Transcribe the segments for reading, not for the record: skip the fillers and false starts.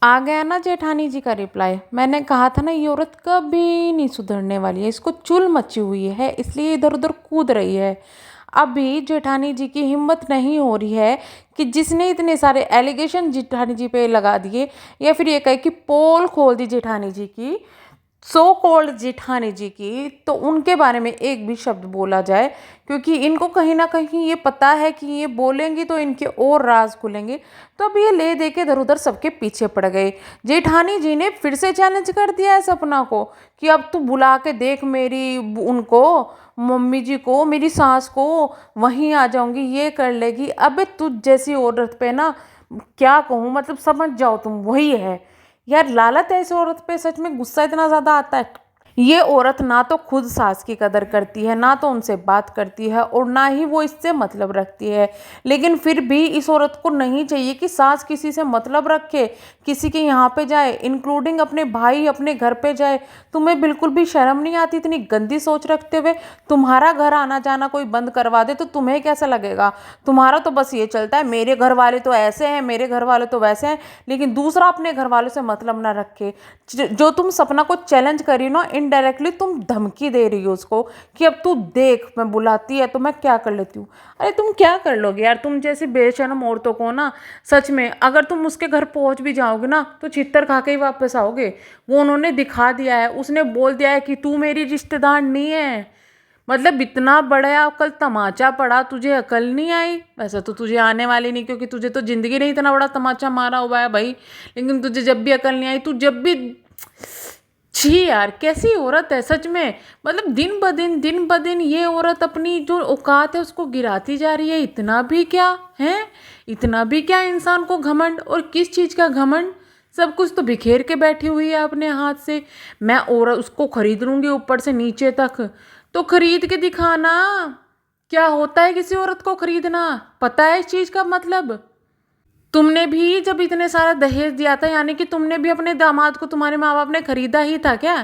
आ गया ना जेठानी जी का रिप्लाई। मैंने कहा था ना ये औरत कभी नहीं सुधरने वाली है, इसको चुल मची हुई है, इसलिए इधर उधर कूद रही है। अभी जेठानी जी की हिम्मत नहीं हो रही है कि जिसने इतने सारे एलिगेशन जेठानी जी पे लगा दिए, या फिर ये कहे कि पोल खोल दी जेठानी जी की, सो कॉल्ड जेठानी जी की, तो उनके बारे में एक भी शब्द बोला जाए, क्योंकि इनको कहीं ना कहीं ये पता है कि ये बोलेंगी तो इनके और राज खुलेंगे। तो अब ये ले दे के इधर उधर सबके पीछे पड़ गए। जेठानी जी ने फिर से चैलेंज कर दिया है सपना को कि अब तू बुला के देख मेरी उनको, मम्मी जी को, मेरी सास को, वहीं आ जाऊंगी, ये कर लेगी। अबे तुझ जैसी औरत पे ना क्या कहूँ, मतलब समझ जाओ तुम, वही है यार। लालत है इस औरत पे, सच में गुस्सा इतना ज्यादा आता है। ये औरत ना तो खुद सास की कदर करती है, ना तो उनसे बात करती है, और ना ही वो इससे मतलब रखती है। लेकिन फिर भी इस औरत को नहीं चाहिए कि सास किसी से मतलब रखे, किसी के यहाँ पे जाए, इंक्लूडिंग अपने भाई अपने घर पे जाए। तुम्हें बिल्कुल भी शर्म नहीं आती इतनी गंदी सोच रखते हुए? तुम्हारा घर आना जाना कोई बंद करवा दे तो तुम्हें कैसा लगेगा? तुम्हारा तो बस ये चलता है मेरे घर वाले तो ऐसे हैं, मेरे घर वाले तो वैसे हैं, लेकिन दूसरा अपने घर वालों से मतलब ना रखे। जो तुम सपना को चैलेंज करी ना, इनडायरेक्टली तुम धमकी दे रही हो उसको कि अब तू देख मैं बुलाती है तो मैं क्या कर लेती हूँ। अरे तुम क्या कर लोगे यार? तुम जैसी बेशर्म औरतों को ना, सच में अगर तुम उसके घर पहुंच भी जाओगे ना तो छित्तर खा के ही वापस आओगे। वो उन्होंने दिखा दिया है, उसने बोल दिया है कि तू मेरी रिश्तेदार नहीं है। मतलब इतना बड़ा कल तमाचा पड़ा, तुझे अकल नहीं आई? वैसे तो तुझे आने वाली नहीं, क्योंकि तुझे तो जिंदगी ने इतना बड़ा तमाचा मारा हुआ है भाई। लेकिन तुझे जब भी अकल नहीं आई, तू जब भी, छी यार कैसी औरत है सच में। मतलब दिन ब दिन ये औरत अपनी जो औकात है उसको गिराती जा रही है। इतना भी क्या है, इतना भी क्या इंसान को घमंड? और किस चीज़ का घमंड? सब कुछ तो बिखेर के बैठी हुई है अपने हाथ से। मैं और उसको खरीद लूंगी ऊपर से नीचे तक। तो खरीद के दिखाना, क्या होता है किसी औरत को खरीदना? पता है इस चीज़ का मतलब? तुमने भी जब इतने सारा दहेज दिया था, यानी कि तुमने भी अपने दामाद को तुम्हारे माँ बाप ने खरीदा ही था क्या?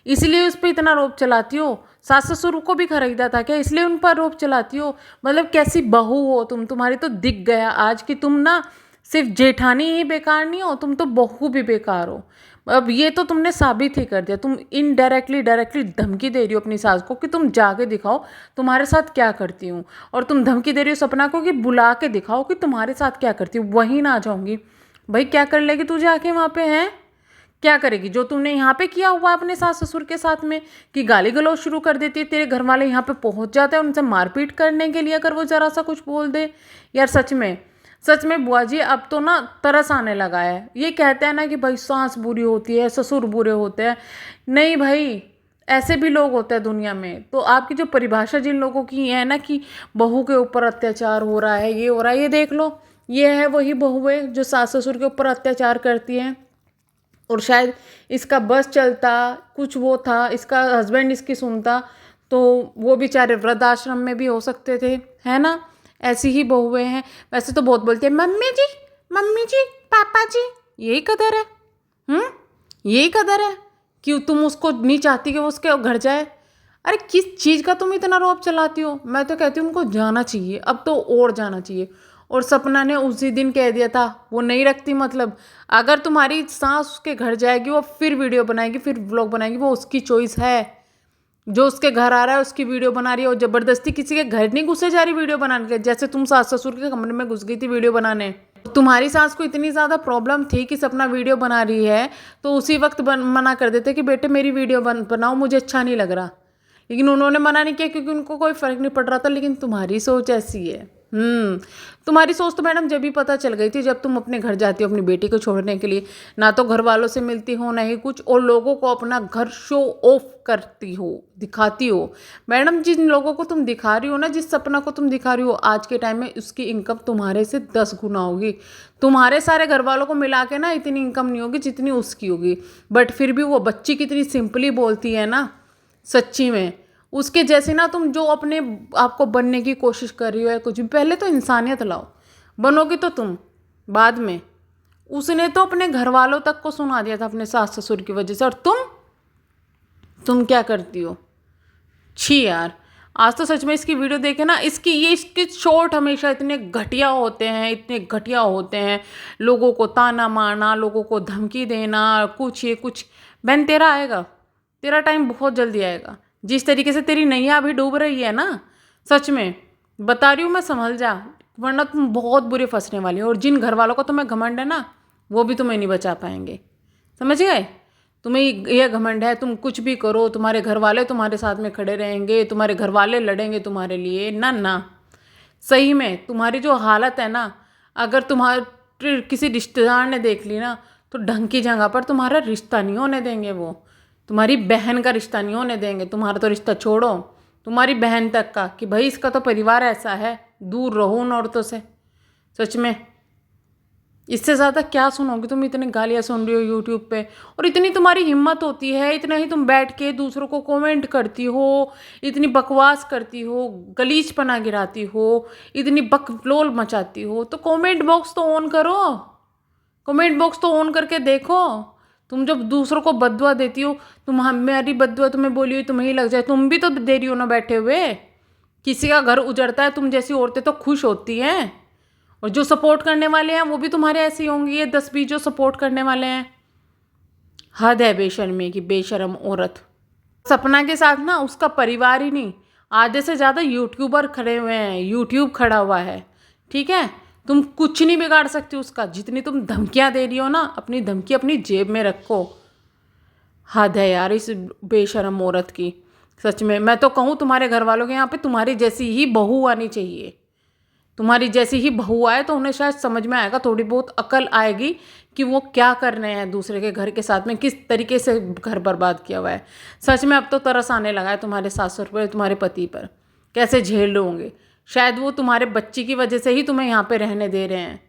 इसलिए उस पर इतना रोब चलाती हो? सास ससुर को भी खरीदा था क्या, इसलिए उन पर रोब चलाती हो? मतलब कैसी बहू हो तुम? तुम्हारी तो दिख गया आज कि तुम ना सिर्फ जेठानी ही बेकार नहीं हो, तुम तो बहू भी बेकार हो। अब ये तो तुमने साबित ही कर दिया। तुम इनडायरेक्टली डायरेक्टली धमकी दे रही हो अपनी सास को कि तुम जाके दिखाओ तुम्हारे साथ क्या करती हूँ, और तुम धमकी दे रही हो सपना को कि बुला के दिखाओ कि तुम्हारे साथ क्या करती हूँ, वहीं ना आ जाऊंगी। भाई क्या कर लेगी तू जाके वहाँ पे? हैं क्या करेगी? जो तुमने यहाँ पे किया हुआ है अपने सास ससुर के साथ में, कि गाली गलौज शुरू कर देती है, तेरे घर वाले यहाँ पे पहुँच जाते हैं उनसे मारपीट करने के लिए अगर वो जरा सा कुछ बोल दे। यार सच में, सच में बुआ जी अब तो ना तरस आने लगा है। ये कहते हैं ना कि भाई सास बुरी होती है, ससुर बुरे होते हैं। नहीं भाई, ऐसे भी लोग होते हैं दुनिया में। तो आपकी जो परिभाषा जिन लोगों की है ना कि बहू के ऊपर अत्याचार हो रहा है, ये हो रहा है, ये देख लो, ये है वही बहू है जो सास ससुर के ऊपर अत्याचार करती हैं। और शायद इसका बस चलता, कुछ वो था, इसका हस्बैंड इसकी सुनता तो वो बेचारे वृद्धाश्रम में भी हो सकते थे, है ना? ऐसी ही बहुएं हैं। वैसे तो बहुत बोलती है मम्मी जी, पापा जी। यही कदर है? हम्म, यही कदर है कि तुम उसको नहीं चाहती कि वो उसके घर जाए? अरे किस चीज़ का तुम इतना रौब चलाती हो? मैं तो कहती हूँ उनको जाना चाहिए, अब तो और जाना चाहिए। और सपना ने उसी दिन कह दिया था वो नहीं रखती मतलब। अगर तुम्हारी सास उसके घर जाएगी, वो फिर वीडियो बनाएगी, फिर व्लॉग बनाएगी, वो उसकी चॉइस है। जो उसके घर आ रहा है उसकी वीडियो बना रही है, और ज़बरदस्ती किसी के घर नहीं घुसे जा रही वीडियो बनाने के, जैसे तुम सास ससुर के कमरे में घुस गई थी वीडियो बनाने। तुम्हारी सास को इतनी ज़्यादा प्रॉब्लम थी कि सपना वीडियो बना रही है, तो उसी वक्त मना कर देते कि बेटे मेरी वीडियो बनाओ, मुझे अच्छा नहीं लग रहा। लेकिन उन्होंने मना नहीं किया क्योंकि उनको कोई फ़र्क नहीं पड़ रहा था। लेकिन तुम्हारी सोच ऐसी है। तुम्हारी सोच तो मैडम जब भी पता चल गई थी जब तुम अपने घर जाती हो अपनी बेटी को छोड़ने के लिए। ना तो घर वालों से मिलती हो, ना ही कुछ, और लोगों को अपना घर शो ऑफ करती हो, दिखाती हो। मैडम जिन लोगों को तुम दिखा रही हो ना, जिस सपना को तुम दिखा रही हो, आज के टाइम में उसकी इनकम तुम्हारे से 10 गुना होगी। तुम्हारे सारे घर वालों को मिला के ना इतनी इनकम नहीं होगी जितनी उसकी होगी। बट फिर भी वो बच्ची कितनी सिंपली बोलती है ना, सच्ची में। उसके जैसे ना तुम जो अपने आपको बनने की कोशिश कर रही हो या कुछ भी, पहले तो इंसानियत लाओ। बनोगी तो तुम बाद में। उसने तो अपने घर वालों तक को सुना दिया था अपने सास ससुर की वजह से, और तुम क्या करती हो? छी यार। आज तो सच में इसकी वीडियो देखे ना, इसके शॉर्ट हमेशा इतने घटिया होते हैं, इतने घटिया होते हैं। लोगों को ताना मारना, लोगों को धमकी देना, कुछ ये कुछ। बहन तेरा आएगा, तेरा टाइम बहुत जल्दी आएगा। जिस तरीके से तेरी नैया अभी डूब रही है ना, सच में बता रही हूँ मैं, संभल जा, वरना तुम बहुत बुरे फंसने वाली हो। और जिन घर वालों को तुम्हें घमंड है ना, वो भी तुम्हें नहीं बचा पाएंगे, समझ गए। तुम्हें ये घमंड है, तुम कुछ भी करो, तुम्हारे घर वाले तुम्हारे साथ में खड़े रहेंगे, तुम्हारे घर वाले लड़ेंगे तुम्हारे लिए। ना ना, सही में तुम्हारी जो हालत है ना, अगर तुम्हारे किसी रिश्तेदार ने देख ली ना, तो ढंग की जगह पर तुम्हारा रिश्ता नहीं होने देंगे। वो तुम्हारी बहन का रिश्ता नहीं होने देंगे। तुम्हारा तो रिश्ता छोड़ो, तुम्हारी बहन तक का, कि भाई इसका तो परिवार ऐसा है, दूर रहो उन औरतों से। सच में इससे ज़्यादा क्या सुनोगे तुम? इतनी गालियाँ सुन रही हो यूट्यूब पे, और इतनी तुम्हारी हिम्मत होती है, इतना ही तुम बैठ के दूसरों को कमेंट करती हो, इतनी बकवास करती हो, गलीचपना गिराती हो, इतनी बकलोल मचाती हो। तो कमेंट बॉक्स तो ऑन करो, कमेंट बॉक्स तो ऑन करके देखो। तुम जब दूसरों को बददुआ देती हो, हमारी बददुआ तुम्हें बोली हुई तुम्हें ही लग जाए, तुम भी तो दे रही हो ना बैठे हुए। किसी का घर उजड़ता है, तुम जैसी औरतें तो खुश होती हैं, और जो सपोर्ट करने वाले हैं वो भी तुम्हारे ऐसे ही होंगे, ये 10-20 जो सपोर्ट करने वाले हैं। हद है बेशर्मी की, बेशर्म औरत। सपना के साथ ना उसका परिवार ही नहीं, आधे से ज़्यादा यूट्यूबर खड़े हुए हैं, यूट्यूब खड़ा हुआ है, ठीक है। तुम कुछ नहीं बिगाड़ सकती उसका। जितनी तुम धमकियाँ दे रही हो ना, अपनी धमकी अपनी जेब में रखो। हद है यार इस बेशर्म औरत की। सच में मैं तो कहूँ, तुम्हारे घर वालों के यहाँ पे तुम्हारी जैसी ही बहू आनी चाहिए। तुम्हारी जैसी ही बहू आए तो उन्हें शायद समझ में आएगा, थोड़ी बहुत अकल आएगी कि वो क्या कर रहे हैं दूसरे के घर के साथ में, किस तरीके से घर बर्बाद किया हुआ है। सच में अब तो तरस आने लगा है तुम्हारे सासुर पर, तुम्हारे पति पर। कैसे झेल रहे होंगे। शायद वो तुम्हारे बच्ची की वजह से ही तुम्हें यहाँ पे रहने दे रहे हैं।